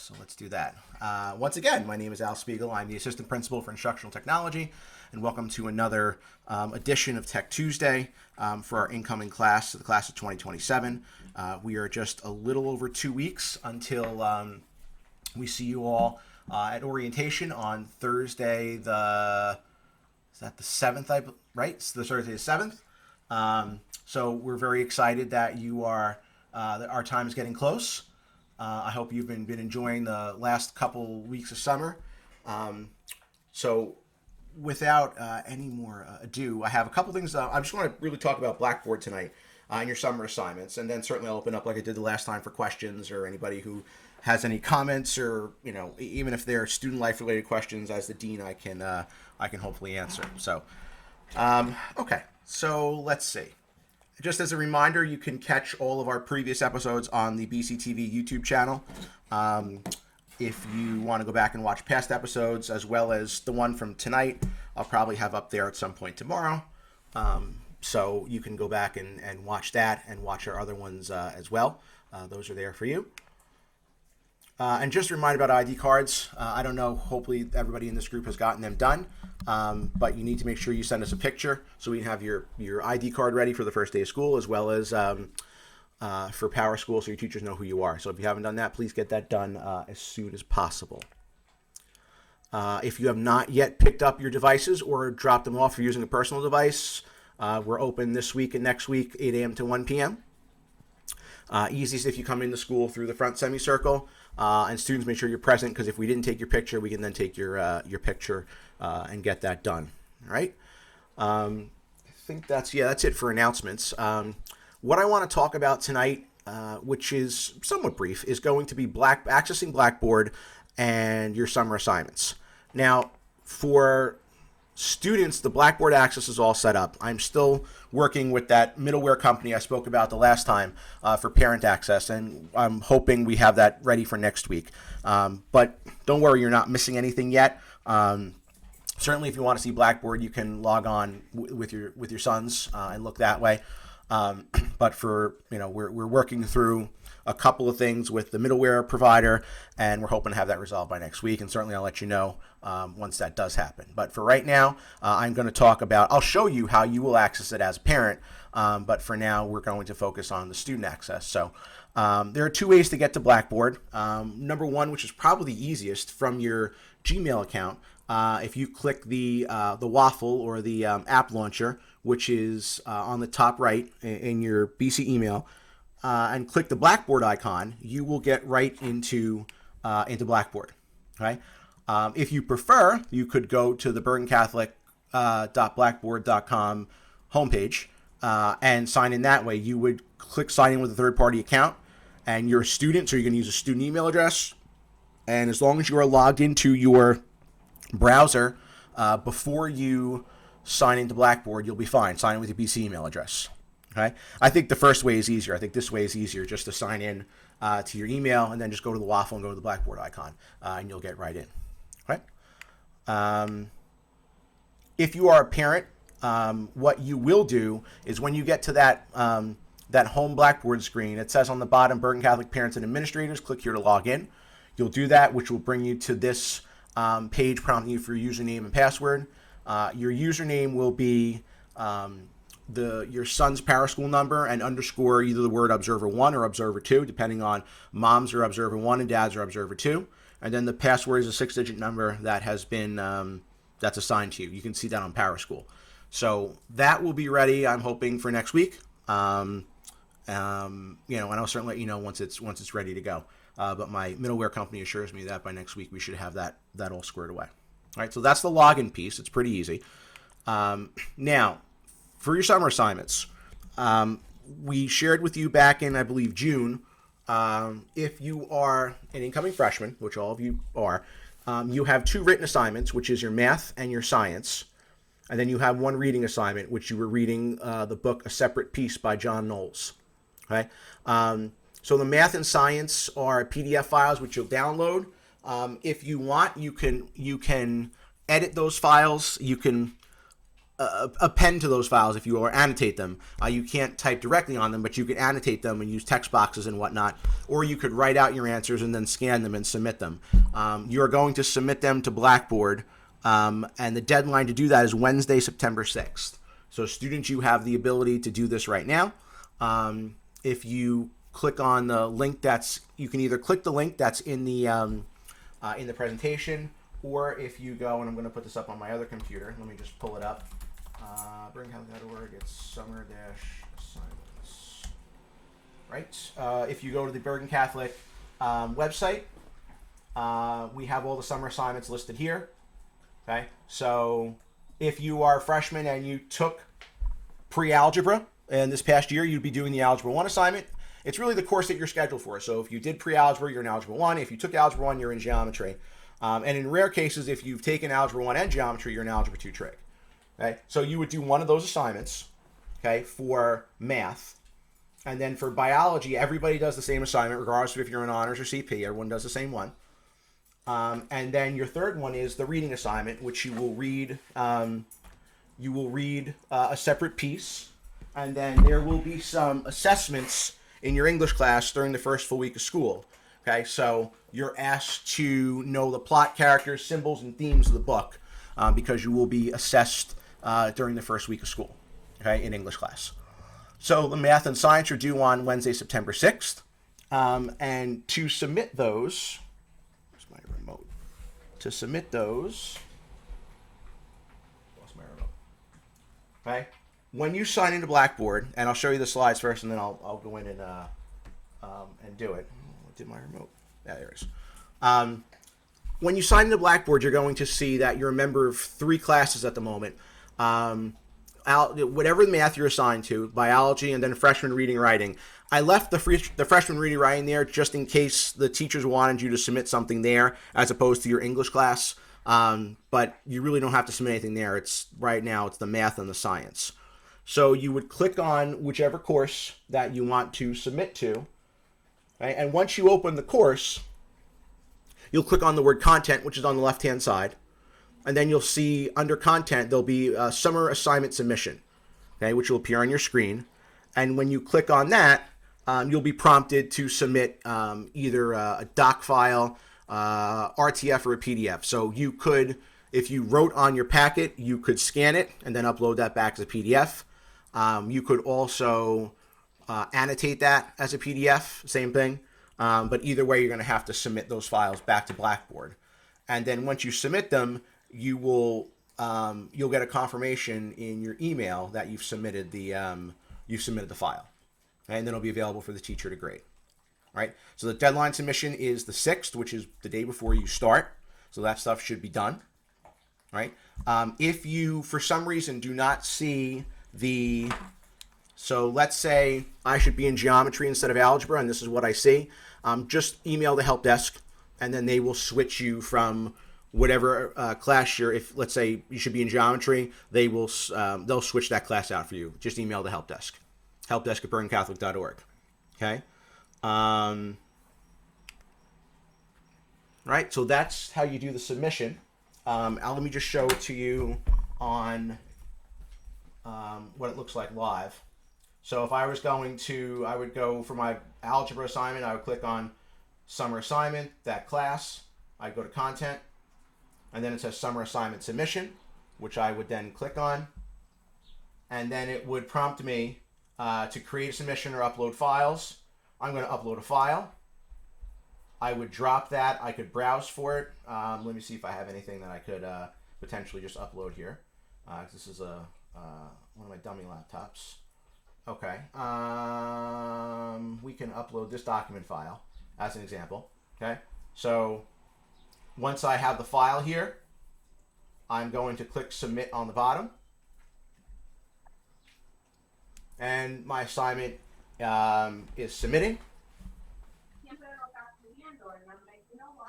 So let's do that. Once again, my name is Al Spiegel. I'm the Assistant Principal for Instructional Technology, and welcome to another edition of Tech Tuesday for our incoming class, the class of 2027. We are just a little over 2 weeks until we see you all at orientation on Thursday, is that the 7th, right? It's the Thursday the 7th. So we're very excited that you are, that our time is getting close. I hope you've been enjoying the last couple weeks of summer. So without any more ado, I have a couple things. I just want to really talk about Blackboard tonight and your summer assignments, and then certainly I'll open up like I did the last time for questions or anybody who has any comments, or even if they're student life related questions, as the dean I can hopefully answer. So okay, so let's see. Just as a reminder, you can catch all of our previous episodes on the BCTV YouTube channel. If you want to go back and watch past episodes, as well as the one from tonight, I'll probably have up there at some point tomorrow. So you can go back and watch that and watch our other ones as well. Those are there for you. And just a reminder about ID cards. I don't know, hopefully everybody in this group has gotten them done. But you need to make sure you send us a picture so we can have your ID card ready for the first day of school, as well as for Power School, so your teachers know who you are. So if you haven't done that, please get that done as soon as possible. If you have not yet picked up your devices or dropped them off for using a personal device, we're open this week and next week, 8 a.m. to 1 p.m. Easiest if you come into school through the front semicircle. And students, make sure you're present, because if we didn't take your picture, we can then take your picture and get that done. All right. I think that's it for announcements. What I want to talk about tonight, which is somewhat brief, is going to be accessing Blackboard and your summer assignments. Now, for students, the Blackboard access is all set up. I'm still working with that middleware company I spoke about the last time for parent access, and I'm hoping we have that ready for next week. But don't worry, you're not missing anything yet. Certainly, if you want to see Blackboard, you can log on with your sons and look that way. But for we're working through a couple of things with the middleware provider, and we're hoping to have that resolved by next week. And certainly I'll let you know once that does happen. But for right now, I'm going to talk about, I'll show you how you will access it as a parent. But for now, we're going to focus on the student access. So there are two ways to get to Blackboard. Number one, which is probably the easiest, from your Gmail account. If you click the waffle or the app launcher, which is on the top right in your BC email, and click the Blackboard icon, you will get right into Blackboard. Okay. If you prefer, you could go to the bergencatholic.blackboard.com homepage and sign in that way. You would click sign in with a third-party account, and you're a student, so you're going to use a student email address. And as long as you are logged into your browser before you sign into Blackboard, you'll be fine. Sign in with your BC email address. Okay. I think the first way is easier. I think this way is easier, just to sign in to your email and then just go to the waffle and go to the Blackboard icon, and you'll get right in. Okay. If you are a parent, what you will do is when you get to that home Blackboard screen, it says on the bottom, Bergen Catholic Parents and Administrators, click here to log in. You'll do that, which will bring you to this page prompting you for your username and password. Your username will be your son's Power School number and underscore either the word Observer 1 or Observer 2, depending on mom's are Observer 1 and dad's are Observer 2. And then the password is a 6-digit number that has been that's assigned to you. You can see that on Power School. So that will be ready, I'm hoping, for next week. And I'll certainly let you know once it's ready to go. But my middleware company assures me that by next week we should have that all squared away. All right, so that's the login piece. It's pretty easy. Now, for your summer assignments, we shared with you back in, I believe, June, if you are an incoming freshman, which all of you are, you have 2 written assignments, which is your math and your science. And then you have 1 reading assignment, which you were reading the book A Separate Peace by John Knowles. Okay. So the math and science are PDF files, which you'll download. If you want, you can edit those files. You can append to those files, if you will, or annotate them. You can't type directly on them, but you can annotate them and use text boxes and whatnot. Or you could write out your answers and then scan them and submit them. You are going to submit them to Blackboard, and the deadline to do that is Wednesday, September 6th. So students, you have the ability to do this right now. If you click on the link you can either click the link that's in the presentation, or if you go, and I'm going to put this up on my other computer, let me just pull it up. BergenCatholic.org, it's summer-assignments. Right? If you go to the Bergen Catholic website, we have all the summer assignments listed here. Okay? So if you are a freshman and you took pre-algebra, and this past year you'd be doing the Algebra 1 assignment, it's really the course that you're scheduled for. So if you did pre-algebra, you're in Algebra 1. If you took Algebra 1, you're in Geometry. And in rare cases, if you've taken Algebra 1 and Geometry, you're in Algebra 2 Trig. Okay? So you would do one of those assignments, okay, for math. And then for biology, everybody does the same assignment, regardless of if you're in honors or CP. Everyone does the same one. And then your third one is the reading assignment, which you will read. You will read a separate piece, and then there will be some assessments in your English class during the first full week of school. Okay, so you're asked to know the plot, characters, symbols, and themes of the book because you will be assessed during the first week of school, okay, in English class. So the math and science are due on Wednesday, September 6th. And to submit those, where's my remote? To submit those, lost my remote. Okay, when you sign into Blackboard, and I'll show you the slides first, and then I'll go in and do it. Did my remote? Yeah, there it is. When you sign into Blackboard, you're going to see that you're a member of 3 classes at the moment. Whatever math you're assigned to, biology, and then freshman reading writing. I left the freshman reading writing there just in case the teachers wanted you to submit something there as opposed to your English class. But you really don't have to submit anything there. Right now it's the math and the science. So you would click on whichever course that you want to submit to. Right? And once you open the course, you'll click on the word content, which is on the left-hand side. And then you'll see under content, there'll be a summer assignment submission, okay, which will appear on your screen. And when you click on that, you'll be prompted to submit either a doc file, RTF, or a PDF. So you could, if you wrote on your packet, you could scan it and then upload that back as a PDF. You could also annotate that as a PDF, same thing. But either way, you're going to have to submit those files back to Blackboard. And then once you submit them, you'll get a confirmation in your email that you've submitted the file, and then it'll be available for the teacher to grade. Right. So the deadline submission is the 6th, which is the day before you start. So that stuff should be done. Right. If you, for some reason, do not see so let's say I should be in geometry instead of algebra, and this is what I see. Just email the help desk, and then they will switch you from whatever class you're. If let's say you should be in geometry, they'll switch that class out for you. Just email the help desk, helpdesk@BergenCatholic.org. Okay. Right. So that's how you do the submission. Let me just show it to you on what it looks like live. So if I was going to, I would go for my algebra assignment, I would click on summer assignment, that class. I'd go to content, and then it says summer assignment submission, which I would then click on. And then it would prompt me to create a submission or upload files. I'm going to upload a file. I would drop that. I could browse for it. Let me see if I have anything that I could potentially just upload here. This is one of my dummy laptops. Okay. We can upload this document file as an example. Okay. So once I have the file here, I'm going to click submit on the bottom. And my assignment is submitting.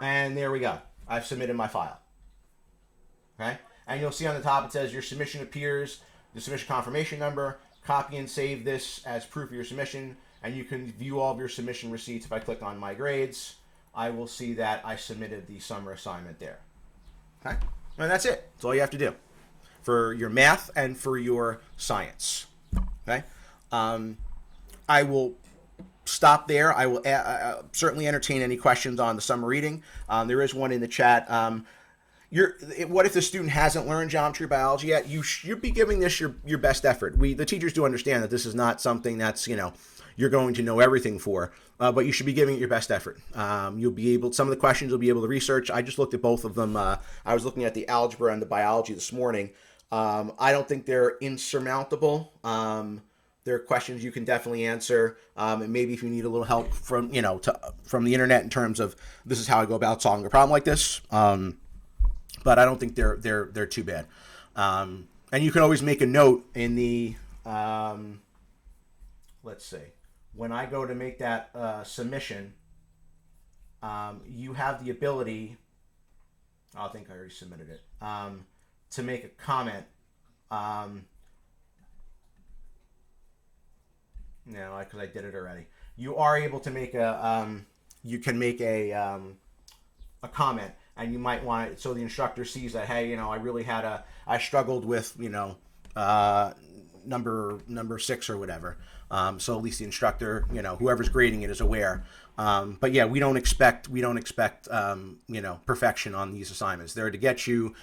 And there we go. I've submitted my file. Okay. And you'll see on the top it says your submission appears, the submission confirmation number. Copy and save this as proof of your submission, and you can view all of your submission receipts. If I click on my grades, I will see that I submitted the summer assignment there. Okay, and that's it. That's all you have to do. for your math and for your science. Okay, I will stop there. I will certainly entertain any questions on the summer reading. There is one in the chat. What if the student hasn't learned geometry or biology yet? You should be giving this your best effort. The teachers do understand that this is not something that's, you're going to know everything for, but you should be giving it your best effort. You'll be able, some of the questions you'll be able to research. I just looked at both of them. I was looking at the algebra and the biology this morning. I don't think they're insurmountable. There are questions you can definitely answer, and maybe if you need a little help from from the internet in terms of this is how I go about solving a problem like this. But I don't think they're too bad. And you can always make a note in the let's see, when I go to make that submission, you have the ability. I think I already submitted it. To make a comment. No, because I did it already. You are able to make you can make a comment, and you might want it so the instructor sees that, hey, I struggled with, number 6 or whatever. So at least the instructor, whoever's grading it is aware. But yeah, we don't expect perfection on these assignments. They're to get you,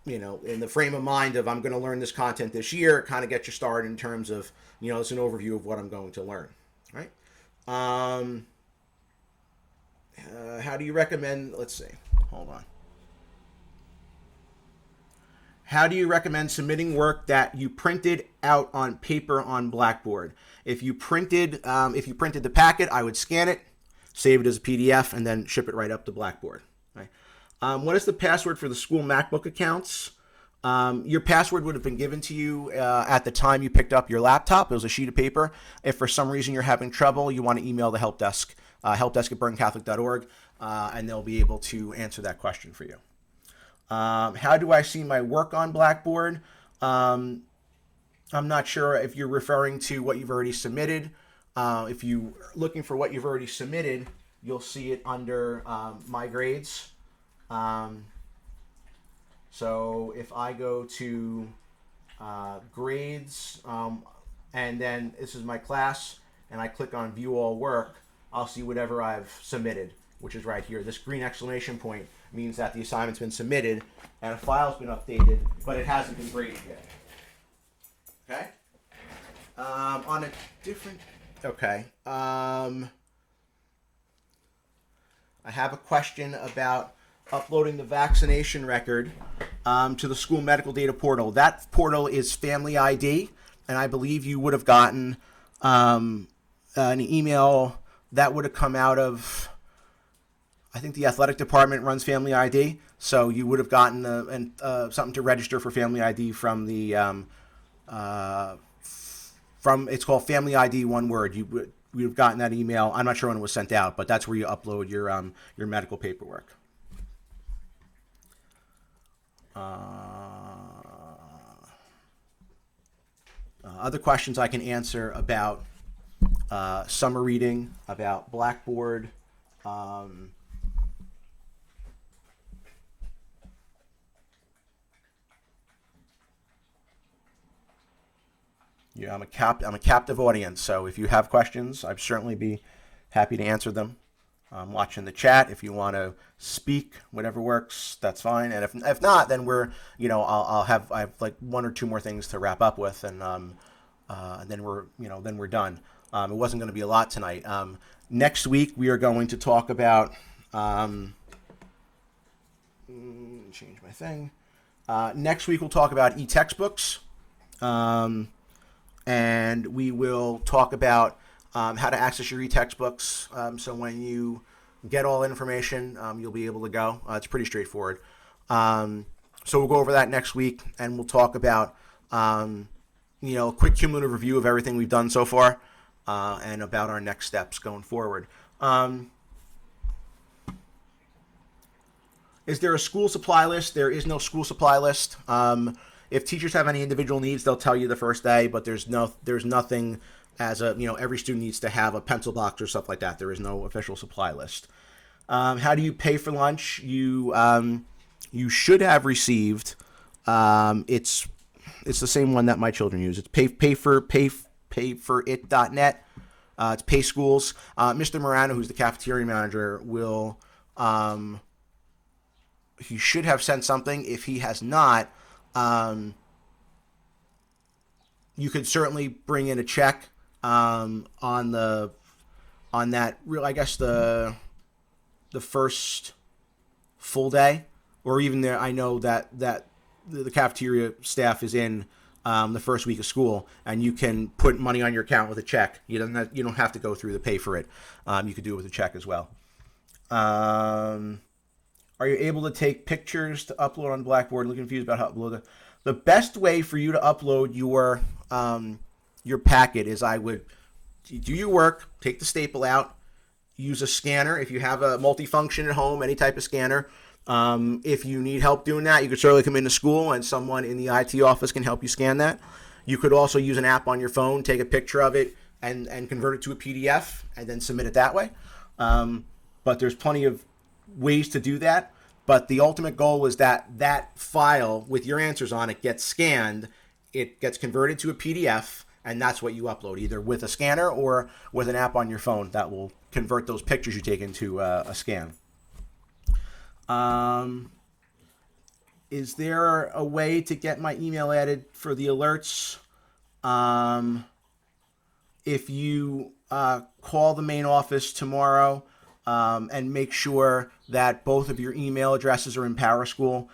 in the frame of mind of I'm going to learn this content this year, kind of get you started in terms of, it's an overview of what I'm going to learn, right? How do you recommend, let's see, hold on. How do you recommend submitting work that you printed out on paper on Blackboard? If you printed the packet, I would scan it, save it as a PDF, and then ship it right up to Blackboard. Right? What is the password for the school MacBook accounts? Your password would have been given to you at the time you picked up your laptop. It was a sheet of paper. If for some reason you're having trouble, you want to email the help desk, helpdesk@burncatholic.org, and they'll be able to answer that question for you. How do I see my work on Blackboard? I'm not sure if you're referring to what you've already submitted. If you're looking for what you've already submitted, you'll see it under My Grades. So if I go to grades, and then this is my class, and I click on View All Work, I'll see whatever I've submitted, which is right here. This green exclamation point means that the assignment's been submitted and a file's been updated, but it hasn't been graded yet. Okay? On a different... Okay. I have a question about uploading the vaccination record to the school medical data portal. That portal is Family ID, and I believe you would have gotten an email that would have come out of, I think the athletic department runs Family ID, so you would have gotten something to register for Family ID from the it's called Family ID, one word. You would have gotten that email. I'm not sure when it was sent out, but that's where you upload your medical paperwork. Other questions I can answer about summer reading, about Blackboard. Yeah, I'm a captive audience, so if you have questions, I'd certainly be happy to answer them. I'm watching the chat. If you want to speak, whatever works, that's fine. And if not, then I have like 1 or 2 more things to wrap up with, and then we're done. It wasn't going to be a lot tonight. Next week we are going to talk about change my thing. Next week we'll talk about e-textbooks. And we will talk about how to access your e-textbooks. So when you get all information, you'll be able to go. It's pretty straightforward. So we'll go over that next week, and we'll talk about a quick cumulative review of everything we've done so far, and about our next steps going forward. Is there a school supply list? There is no school supply list. If teachers have any individual needs, they'll tell you the first day, but there's nothing as every student needs to have a pencil box or stuff like that. There is no official supply list. How do you pay for lunch? You should have received, it's It's the same one that my children use. It's payforit.net. It's Pay Schools. Mr. Morano, who's the cafeteria manager, will he should have sent something. If he has not, you could certainly bring in a check on that real. I guess the first full day, or even there. I know that the cafeteria staff is in the first week of school, and you can put money on your account with a check. You don't have to go through the Pay for It. You could do it with a check as well. Are you able to take pictures to upload on Blackboard? I'm confused about how to upload it. The best way for you to upload your packet is I would do your work, take the staple out, use a scanner. If you have a multifunction at home, any type of scanner. If you need help doing that, you could certainly come into school and someone in the IT office can help you scan that. You could also use an app on your phone, take a picture of it, and convert it to a PDF and then submit it that way. But there's plenty of ways to do that. But the ultimate goal was that file with your answers on it gets scanned, it gets converted to a PDF, and that's what you upload, either with a scanner or with an app on your phone that will convert those pictures you take into a scan. Is there a way to get my email added for the alerts? If you call the main office tomorrow and make sure that both of your email addresses are in PowerSchool,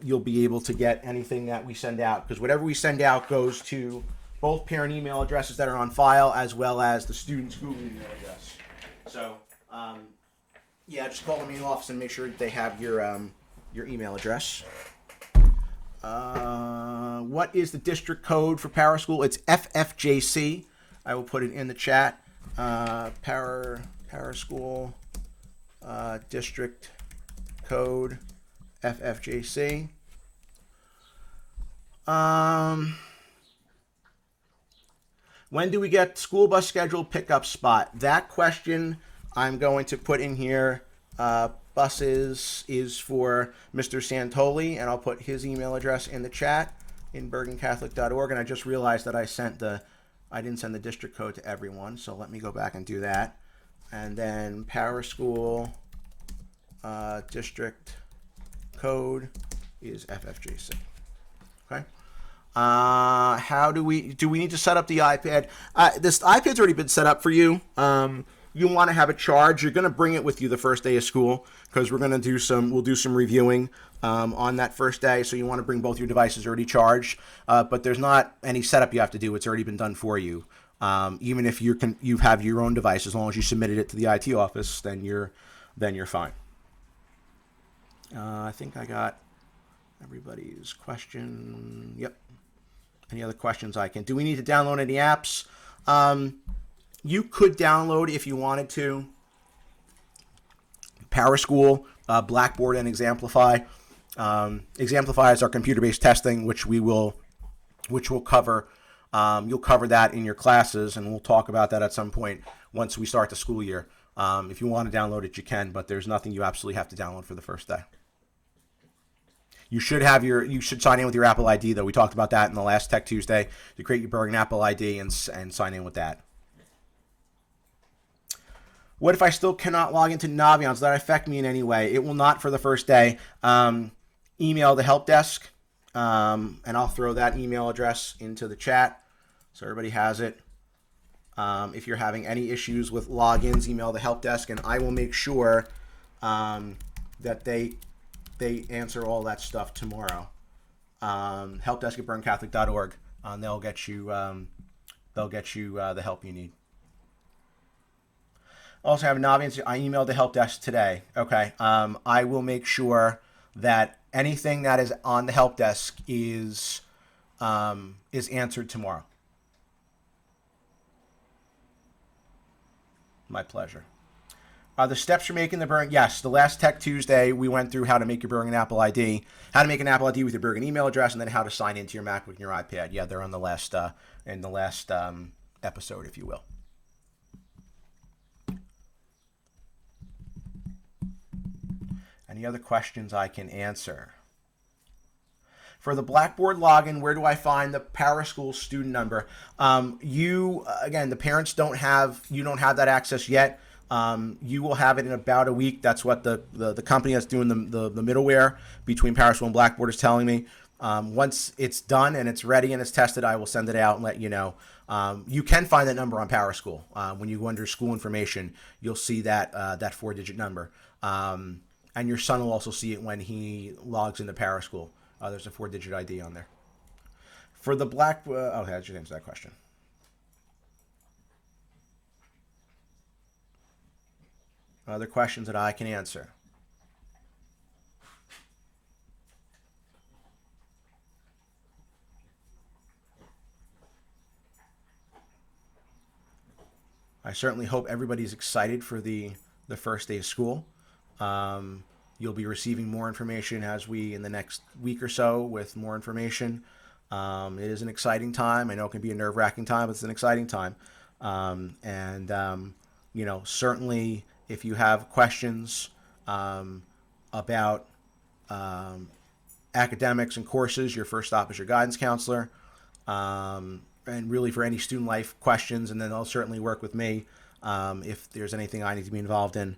you'll be able to get anything that we send out, because whatever we send out goes to both parent email addresses that are on file as well as the student's Google email address. So yeah, just call the main office and make sure they have your email address. What is the district code for PowerSchool? It's FFJC. I will put it in the chat. PowerSchool district code FFJC. When do we get school bus schedule pickup spot? That question I'm going to put in here. Buses is for Mr. Santoli, and I'll put his email address in the chat in bergencatholic.org. And I just realized that I didn't send the district code to everyone, so let me go back and do that. And then PowerSchool district code is FFJC. Okay. How do we need to set up the iPad? This iPad's already been set up for you. You want to have a charge. You're going to bring it with you the first day of school, because we'll do some reviewing on that first day. So you want to bring both your devices already charged. But there's not any setup you have to do. It's already been done for you. Even if you have your own device, as long as you submitted it to the IT office, then you're fine. I think I got everybody's question. Yep. Any other questions I can? Do we need to download any apps? You could download, if you wanted to, PowerSchool, Blackboard, and Exemplify. Exemplify is our computer-based testing, which we'll cover. You'll cover that in your classes, and we'll talk about that at some point once we start the school year. If you want to download it, you can, but there's nothing you absolutely have to download for the first day. You should sign in with your Apple ID, though. We talked about that in the last Tech Tuesday. You create your Bergen Apple ID and sign in with that. What if I still cannot log into Naviance? Does that affect me in any way? It will not for the first day. Email the help desk, and I'll throw that email address into the chat so everybody has it. If you're having any issues with logins, email the help desk, and I will make sure that they answer all that stuff tomorrow. Helpdesk at bergencatholic.org. They'll get you the help you need. Also have Naviance. I emailed the help desk today. Okay. I will make sure that anything that is on the help desk is answered tomorrow. My pleasure. The steps you're making the Bergen. Yes, the last Tech Tuesday we went through how to make your Bergen Apple ID, how to make an Apple ID with your Bergen email address, and then how to sign into your MacBook and your iPad. Yeah, they're on the last episode, if you will. Any other questions I can answer? For the Blackboard login, where do I find the PowerSchool student number? Again, the parents don't have that access yet. You will have it in about a week. That's what the company that's doing the middleware between PowerSchool and Blackboard is telling me. Once it's done and it's ready and it's tested, I will send it out and let you know. You can find that number on PowerSchool. When you go under school information, you'll see that 4-digit number. And your son will also see it when he logs into PowerSchool. There's a 4-digit ID on there. For the okay, I just answered that question. Other questions that I can answer. I certainly hope everybody's excited for the first day of school. You'll be receiving more information in the next week or so with more information. It is an exciting time. I know it can be a nerve-wracking time, but it's an exciting time. Certainly if you have questions about academics and courses, your first stop is your guidance counselor. And really for any student life questions, and then they'll certainly work with me if there's anything I need to be involved in.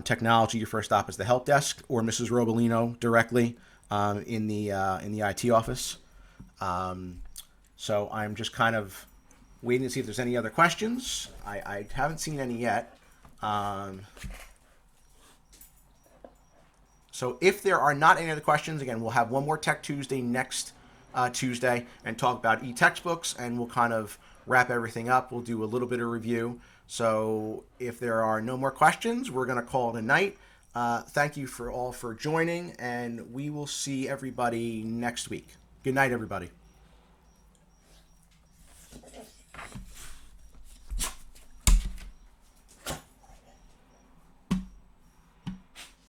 Technology, your first stop is the help desk or Mrs. Robolino directly in the IT office. So I'm just kind of waiting to see if there's any other questions. I haven't seen any yet. So if there are not any other questions, again, we'll have one more Tech Tuesday next Tuesday and talk about e-textbooks, and we'll kind of wrap everything up. We'll do a little bit of review. So if there are no more questions, we're going to call it a night. Thank you all for joining, and we will see everybody next week. Good night, everybody.